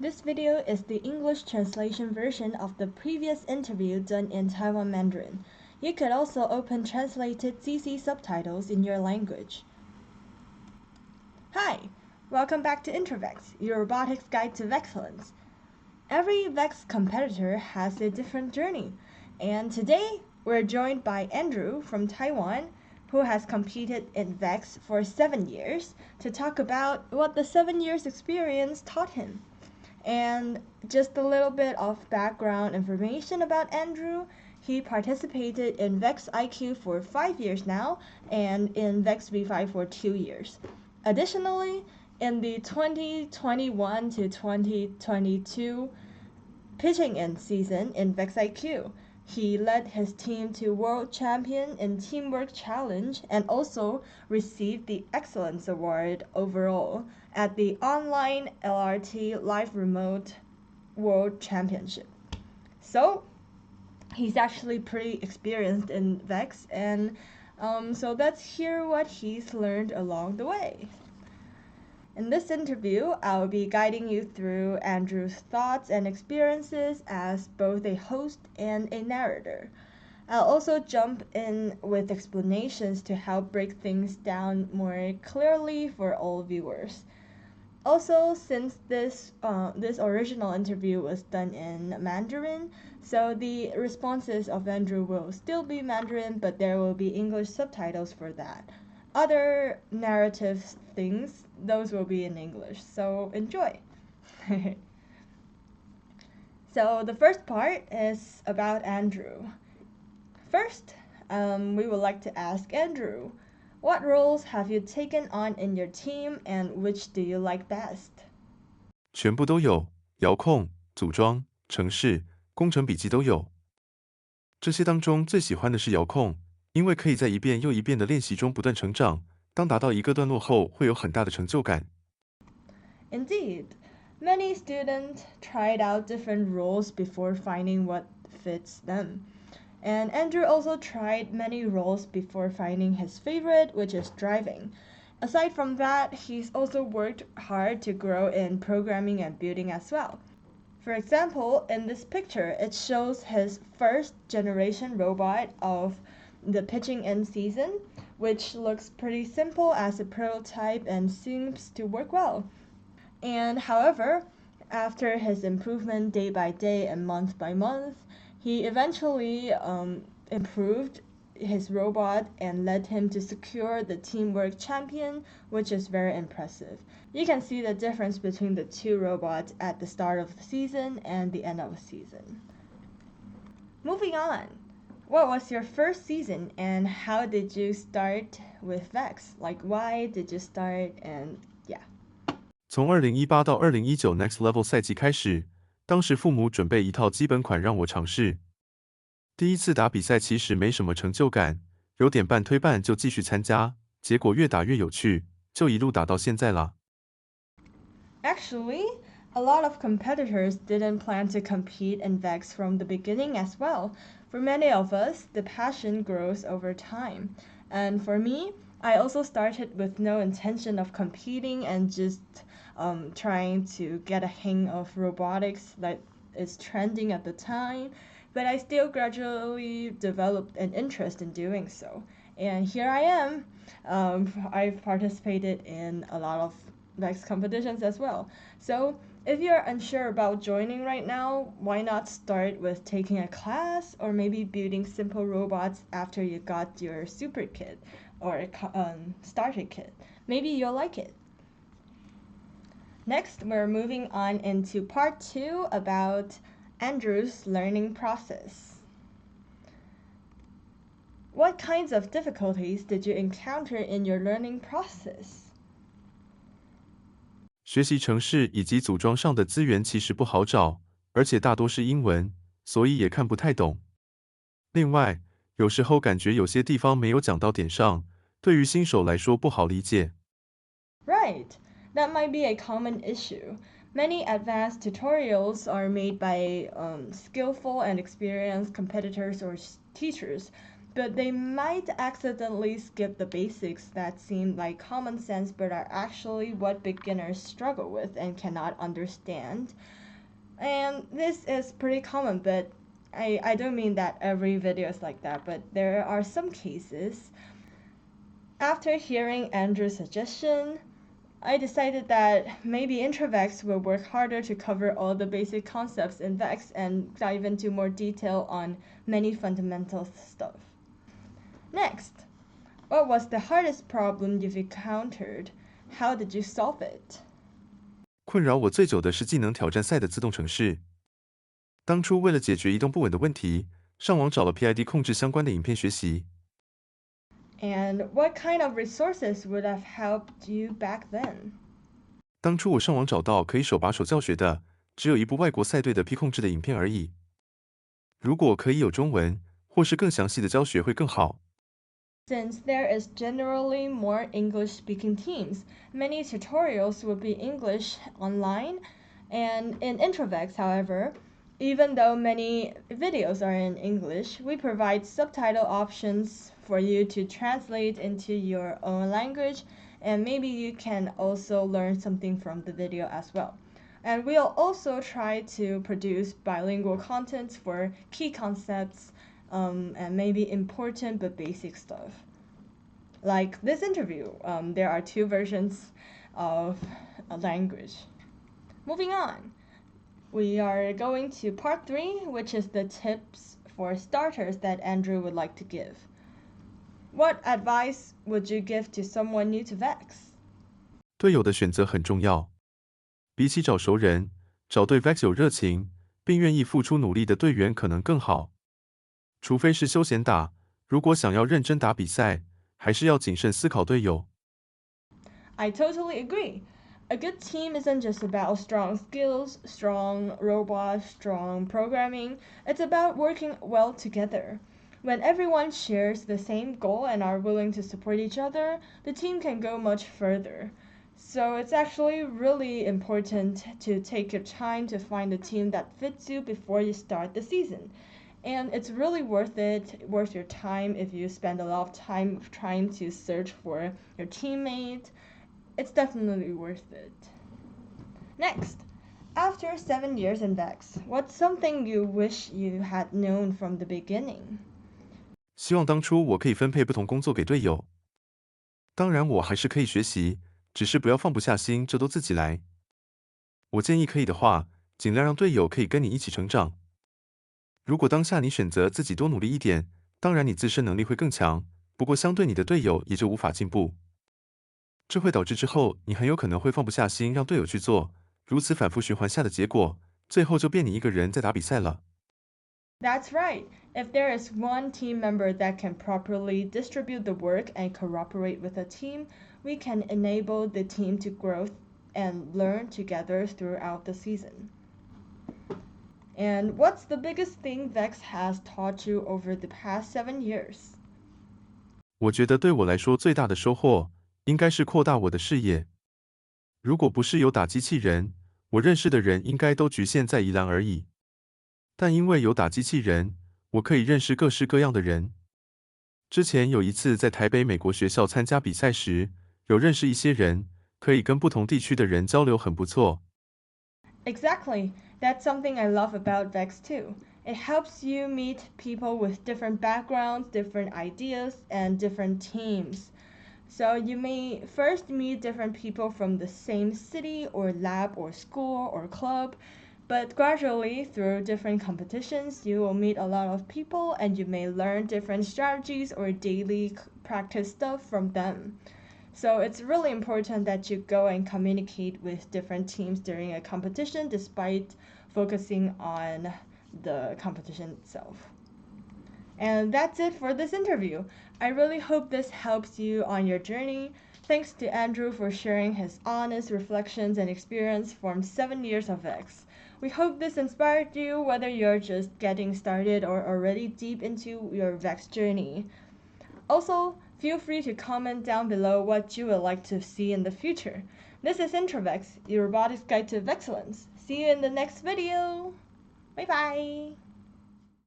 This video is the English translation version of the previous interview done in Taiwan Mandarin. You could also open translated CC subtitles in your language. Hi, welcome back to IntroVex, your robotics guide to Vexcellence. Every Vex competitor has a different journey, and today we're joined by Andrew from Taiwan, who has competed in Vex for 7 years, to talk about what the 7 years experience taught him. And just a little bit of background information about Andrew. He participated in Vex IQ for 5 years now and in Vex V5 for 2 years. Additionally, in the 2021 to 2022 pitching in season in Vex IQ, he led his team to World Champion in Teamwork Challenge and also received the Excellence Award overall at the Online LRT Live Remote World Championship. So he's actually pretty experienced in Vex, and so let's hear what he's learned along the way. In this interview, I'll be guiding you through Andrew's thoughts and experiences as both a host and a narrator. I'll also jump in with explanations to help break things down more clearly for all viewers. Also, since this original interview was done in Mandarin, so the responses of Andrew will still be Mandarin, but there will be English subtitles for that. Other narrative things, those will be in English, so enjoy. So the first part is about Andrew. First, we would like to ask Andrew, what roles have you taken on in your team and which do you like best? 全部都有，遥控、组装、程式、工程笔记都有。这些当中最喜欢的是遥控，因为可以在一遍又一遍的练习中不断成长，当达到一个段落后会有很大的成就感。Indeed, many students tried out different roles before finding what fits them. And Andrew also tried many roles before finding his favorite, which is driving. Aside from that, he's also worked hard to grow in programming and building as well. For example, in this picture, it shows his first generation robot of the pitching in season, which looks pretty simple as a prototype and seems to work well. And however, after his improvement day by day and month by month, he eventually improved his robot and led him to secure the Teamwork Champion, which is very impressive. You can see the difference between the two robots at the start of the season and the end of the season. Moving on, what was your first season and how did you start with Vex? Like, why did you start and yeah. 从2018到2019 Next Level 赛季开始，当时父母准备一套基本款让我尝试。第一次打比赛其实没什么成就感，有点半推半就继续参加，结果越打越有趣，就一路打到现在啦。Actually, a lot of competitors didn't plan to compete in Vex from the beginning as well. For many of us, the passion grows over time. And for me, I also started with no intention of competing and just trying to get a hang of robotics that is trending at the time. But I still gradually developed an interest in doing so. And here I am. I've participated in a lot of Vex competitions as well. So if you're unsure about joining right now, why not start with taking a class or maybe building simple robots after you got your super kit or starter kit. Maybe you'll like it. Next, we're moving on into part 2 about Andrew's learning process. What kinds of difficulties did you encounter in your learning process? 学习程式以及组装上的资源其实不好找，而且大多是英文，所以也看不太懂。另外，有时候感觉有些地方没有讲到点上，对于新手来说不好理解。Right, that might be a common issue. Many advanced tutorials are made by skillful and experienced competitors or teachers, but they might accidentally skip the basics that seem like common sense but are actually what beginners struggle with and cannot understand. And this is pretty common, but I don't mean that every video is like that, but there are some cases. After hearing Andrew's suggestion, I decided that maybe Introvex will work harder to cover all the basic concepts in Vex and dive into more detail on many fundamental stuff. Next, what was the hardest problem you've encountered? How did you solve it? 困扰我最久的是技能挑战赛的自动程式。当初为了解决移动不稳的问题，上网找了 PID 控制相关的影片学习。And what kind of resources would have helped you back then? 当初我上网找到可以手把手教学的，只有一部外国赛队的 P 控制的影片而已。如果可以有中文，或是更详细的教学会更好。Since there is generally more English-speaking teams, many tutorials will be English online, and in Introvex, however, even though many videos are in English, we provide subtitle options for you to translate into your own language, and maybe you can also learn something from the video as well. And we'll also try to produce bilingual content for key concepts and maybe important but basic stuff. Like this interview, there are two versions of a language. Moving on, we are going to part 3, which is the tips for starters that Andrew would like to give. What advice would you give to someone new to Vex? 队友的选择很重要，比起找熟人，找对 Vex 有热情并愿意付出努力的队员可能更好。除非是休闲打，如果想要认真打比赛，还是要谨慎思考队友。I totally agree. A good team isn't just about strong skills, strong robots, strong programming. It's about working well together. When everyone shares the same goal and are willing to support each other, the team can go much further. So it's actually really important to take your time to find a team that fits you before you start the season. And it's really worth your time if you spend a lot of time trying to search for your teammate. It's definitely worth it. Next, after 7 years in Vex, what's something you wish you had known from the beginning? 希望当初我可以分配不同工作给队友。当然，我还是可以学习，只是不要放不下心，这都自己来。我建议可以的话，尽量让队友可以跟你一起成长。如果当下你选择自己多努力一点，当然你自身能力会更强，不过相对你的队友也就无法进步。这会导致之后你很有可能会放不下心让队友去做，如此反复循环下的结果，最后就变你一个人在打比赛了。That's right. If there is one team member that can properly distribute the work and cooperate with the team, we can enable the team to grow and learn together throughout the season. And what's the biggest thing Vex has taught you over the past 7 years? 我觉得对我来说最大的收获，应该是扩大我的视野。如果不是有打机器人，我认识的人应该都局限在宜兰而已。但因为有打机器人，我可以认识各式各样的人。之前有一次在台北美国学校参加比赛时，有认识一些人，可以跟不同地区的人交流，很不错。Exactly. That's something I love about Vex too. It helps you meet people with different backgrounds, different ideas, and different teams. So you may first meet different people from the same city or lab or school or club, but gradually through different competitions, you will meet a lot of people and you may learn different strategies or daily practice stuff from them. So it's really important that you go and communicate with different teams during a competition despite focusing on the competition itself. And that's it for this interview. I really hope this helps you on your journey. Thanks to Andrew for sharing his honest reflections and experience from 7 years of Vex. We hope this inspired you whether you're just getting started or already deep into your Vex journey. Also, feel free to comment down below what you would like to see in the future. This is Introvex, your robotics guide to Vexcellence. See you in the next video. Bye bye.